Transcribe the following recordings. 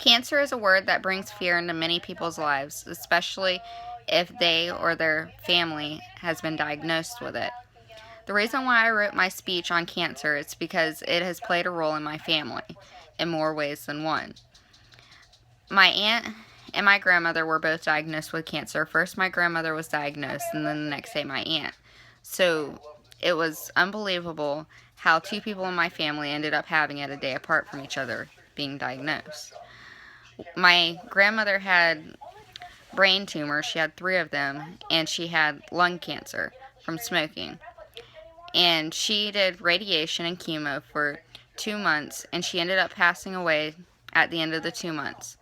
Cancer is a word that brings fear into many people's lives, especially if they or their family has been diagnosed with it. The reason why I wrote my speech on cancer is because it has played a role in my family in more ways than one. My aunt and my grandmother were both diagnosed with cancer. First, my grandmother was diagnosed, and then the next day, my aunt. So it was unbelievable how two people in my family ended up having it a day apart from each other being diagnosed. My grandmother had brain tumors. She had 3 of them, and she had lung cancer from smoking. And she did radiation and chemo for 2 months, and she ended up passing away at the end of the 2 months.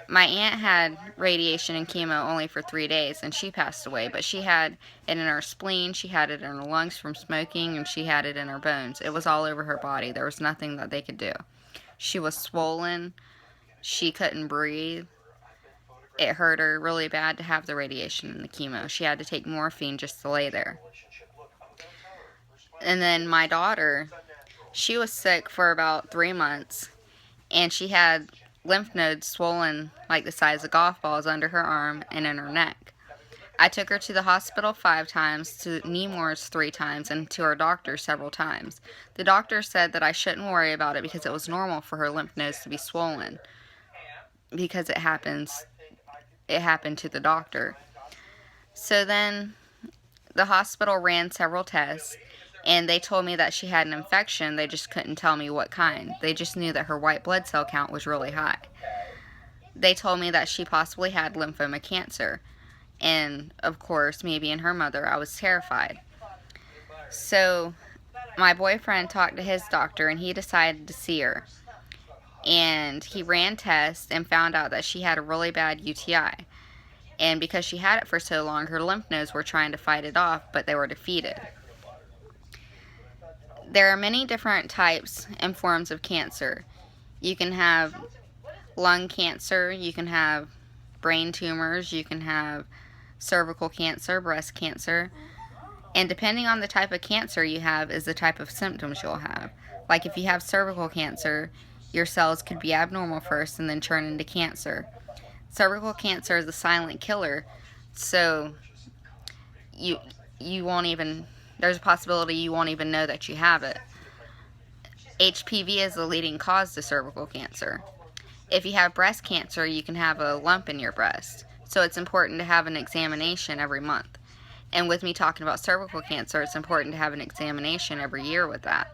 My aunt had radiation and chemo only for 3 days, and she passed away, but she had it in her spleen, she had it in her lungs from smoking, and she had it in her bones. It was all over her body. There was nothing that they could do. She was swollen. She couldn't breathe. It hurt her really bad to have the radiation and the chemo. She had to take morphine just to lay there. And then my daughter, she was sick for about 3 months, and she had lymph nodes swollen like the size of golf balls under her arm and in her neck. I took her to the hospital 5 times, to Nemours 3 times, and to her doctor several times. The doctor said that I shouldn't worry about it because it was normal for her lymph nodes to be swollen, because it happened to the doctor. So then the hospital ran several tests, and they told me that she had an infection. They just couldn't tell me what kind. They just knew that her white blood cell count was really high. They told me that she possibly had lymphoma cancer. And, of course, me being her mother, I was terrified. So my boyfriend talked to his doctor, and he decided to see her. And he ran tests and found out that she had a really bad UTI. And because she had it for so long, her lymph nodes were trying to fight it off, but they were defeated. There are many different types and forms of cancer. You can have lung cancer, you can have brain tumors, you can have cervical cancer, breast cancer, and depending on the type of cancer you have is the type of symptoms you'll have. Like if you have cervical cancer, your cells could be abnormal first and then turn into cancer. Cervical cancer is a silent killer, so you won't even, there's a possibility you won't even know that you have it. HPV is the leading cause to cervical cancer. If you have breast cancer, you can have a lump in your breast, so it's important to have an examination every month. And with me talking about cervical cancer, it's important to have an examination every year with that.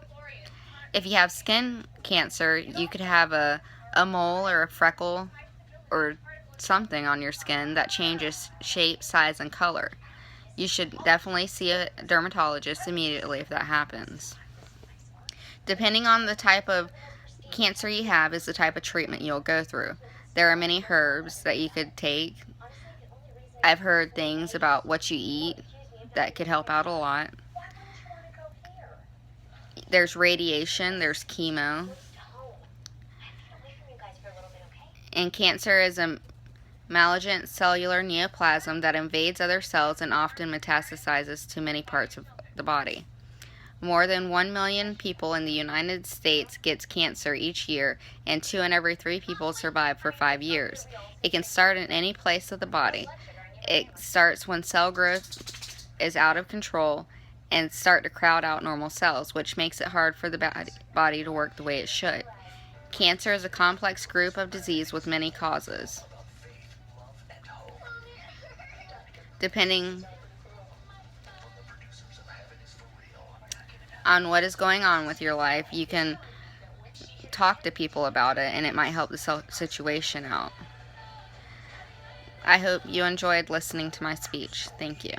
If you have skin cancer, you could have a mole or a freckle or something on your skin that changes shape, size, and color. You should definitely see a dermatologist immediately if that happens. Depending on the type of cancer you have is the type of treatment you'll go through. There are many herbs that you could take. I've heard things about what you eat that could help out a lot. There's radiation, there's chemo. And cancer is a malignant cellular neoplasm that invades other cells and often metastasizes to many parts of the body. More than 1 million people in the United States gets cancer each year, and 2 in every 3 people survive for 5 years. It can start in any place of the body. It starts when cell growth is out of control and start to crowd out normal cells, which makes it hard for the body to work the way it should. Cancer is a complex group of disease with many causes. Depending on what is going on with your life, you can talk to people about it, and it might help the situation out. I hope you enjoyed listening to my speech. Thank you.